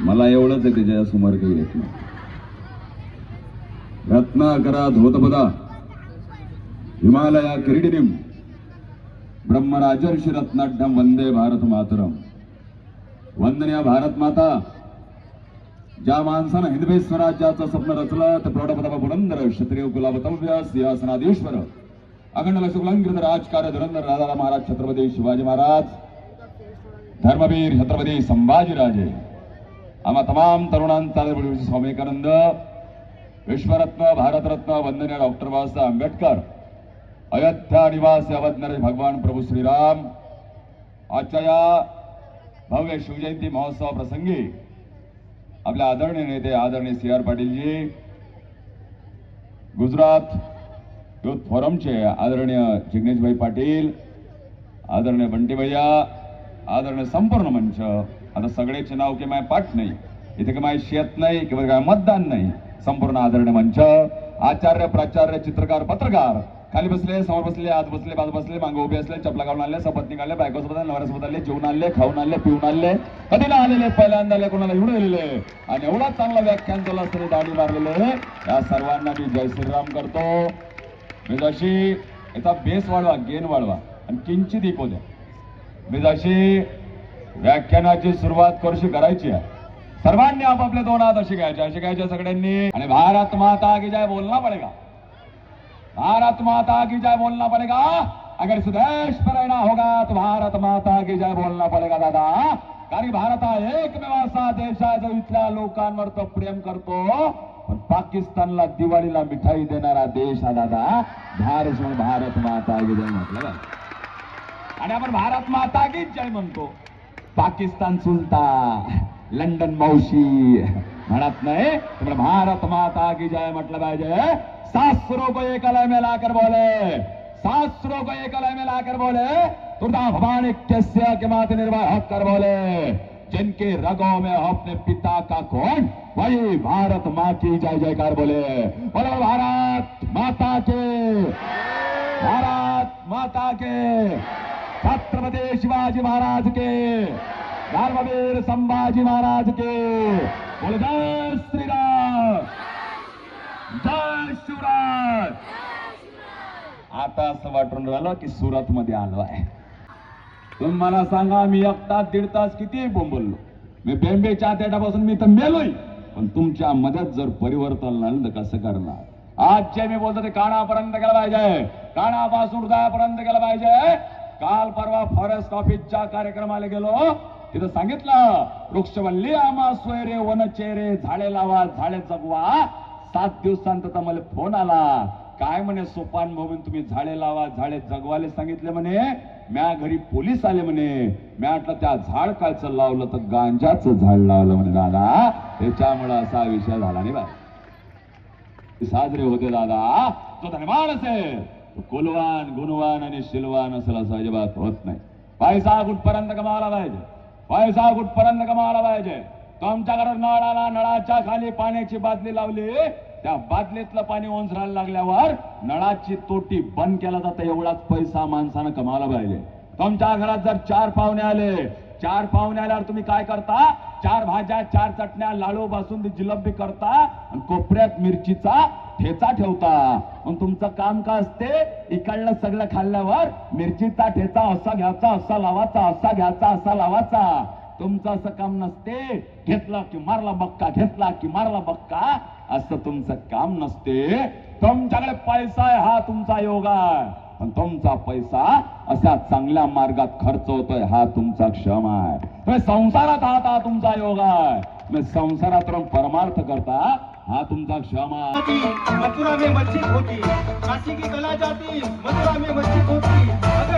मला एवढंच आहे त्याच्या समोर काही येत नाही. रत्नाकरा धोतपदा हिमालया किरीटिनिम ब्रह्मराजर्षी रत्नाढ्यम वंदे भारत मातरम. वंदनीय भारत माता, ज्या माणसानं हिंदवी स्वराज्याचं स्वप्न रचलं ते प्रौढपदम पुरंदर क्षत्रिय कुलावतव्य सिंहासनाधीश्वर अखंड लक्षकुलंकृत राजकार्य धुरंधर राजा महाराज छत्रपती शिवाजी महाराज, धर्मवीर छत्रपती संभाजीराजे, आम्हा तमाम तरुणांचा स्वामी विवेकानंद, विश्वरत्न भारतरत्न वंदनीय डॉक्टर बाबासाहेब आंबेडकर, अयोध्या निवासी अवधनरेश भगवान प्रभू श्रीराम, आजच्या या भव्य शिवजयंती महोत्सव प्रसंगी आपल्या आदरणीय नेते आदरणीय CR पाटीलजी, गुजरात युथ फोरमचे आदरणीय जिग्नेशभाई पाटील, आदरणीय बंटी भैया, आदरणीय संपूर्ण मंच, आता सगळ्याचे नाव की माय पाठ नाही इथे की माय शेत नाही किंवा काय मतदान नाही, संपूर्ण आदरणीय मंच, आचार्य प्राचार्य चित्रकार पत्रकार, खाली बसले समोर बसले आत बसले बाजू बसले मागे उभे असले, चपला घालून आले, सपत्नी काढले, बायकोसोबत आले, नवऱ्यासोबत आले, जेवून आले, खाऊन आले, पिऊन आले, कधी ना आलेले, पहिल्यांदा आले, कोणाला एवढं गेलेले आणि एवढा चांगला व्याख्यान केलं असतं दाढी मारलेले या सर्वांना मी जय श्रीराम करतो. मी जशी याचा बेस वाढवा, गेन वाढवा आणि किंचित इको द्या. मी जशी व्याख्यानाची सुरुवात करूशी करायची आहे, सर्वांनी आपापले दोन हात अशी घ्यायचे सगळ्यांनी आणि भारत माता की जय बोलना पडेगा, भारत माता की जय बोलना पड़ेगा. अगर इस देश पर रहना होगा तो भारत माता की जय बोलना पड़ेगा दादा. कारण भारत हा एकमेव असा देश आहे जो इथल्या लोकांवर तो प्रेम करतो, पण पाकिस्तानला दिवाळीला मिठाई देणारा देश हा दादा भारत. भारत माता की जय म्हटलं आणि आपण भारत माता की जय म्हणतो. पाकिस्तान सुलता, लंडन मावशी म्हणत नाही, तर भारत माता की जय म्हटलं पाहिजे. 700 को एक अलय में लाकर बोले, 700 को एक अलय में लाकर बोले, तुर्दा भवानी कैसे के माते निर्भय हक कर बोले, जिनके रगों में अपने पिता का खून, वही भारत माँ की जय जयकार बोले. बोलो भारत माता के, भारत माता के, छत्रपति शिवाजी महाराज के, धर्मवीर संभाजी महाराज के, बोलो जय श्री राम, जय शिवराज. आता असं वाटून राहिलं की सुरत मध्ये आलो आहे. तुम्ही मला सांगा, मी 1 तास 1.5 तास किती बोंबलो, मी बेंबेच्या तेटापासून मी तर मेलोय, पण तुमच्या मध्यात जर परिवर्तन झालं तर कसं करणार. आजचे मी बोलतो ते कानापर्यंत गेलं पाहिजे, कानापासून हृदयापर्यंत गेलं पाहिजे. काल परवा फॉरेस्ट ऑफिसच्या कार्यक्रमाला गेलो, तिथं सांगितलं वृक्षवल्ली आम्हा सोयरे वनचेरे झाडे लावा झाडे जगवा. 7 दिवसांत मला फोन आला, काय म्हणे सोपान भाऊ तुम्ही झाडे लावा झाडे जगवाले सांगितले म्हणे, म्या घरी पोलीस आले म्हणे. म्या म्हटलं त्या झाड कायचं लावलं तर गांजाचं झाड लावलं म्हणे दादा, त्याच्यामुळे असा विषय झाला नाही बाय. साजरे होते दादा, तो धनवान असेल तो कुलवान गुणवान आणि शिलवान असेल असं अजिबात होत नाही. पैसा कुठपर्यंत कमावला पाहिजे, पैसा कुठपर्यंत कमावला पाहिजे. तुमच्या घरात नळ आला, नळाच्या खाली पाण्याची बादली लावली, त्या बादलीतलं पाणी ओंजरायला लागल्यावर नळाची तोटी बंद केला जातं, एवढाच पैसा माणसानं कमावला पाहिजे. तुमच्या घरात जर 4 पाहुणे आले, 4 पाहुणे आल्यावर तुम्ही काय करता, 4 भाज्या 4 चटण्या लाडू बासुंदी जिलबी करता आणि कोपऱ्यात मिरचीचा ठेचा ठेवता. मग तुमचं काम काय असते, इकडलं सगळं खाल्ल्यावर मिरचीचा ठेचा असा घ्यायचा असा लावायचा, असा घ्यायचा असा लावायचा. तुमचं असं काम नसते, घेतला की मारला बक्का, घेतला की मारला बक्का, असं तुमचं काम नसते. तुमच्याकडे पैसा आहे हा तुमचा योग आहे, पण तुमचा पैसा अशा चांगल्या मार्गात खर्च होतोय हा तुमचा क्षम आहे. तुम्ही संसारात आहात हा तुमचा योग आहे, तुम्ही संसारात परमार्थ करता हा तुमचा क्षम आहे. मथुरा में मस्जिद होती, काशी की कला जाती, मथुरा में मस्जिद होती.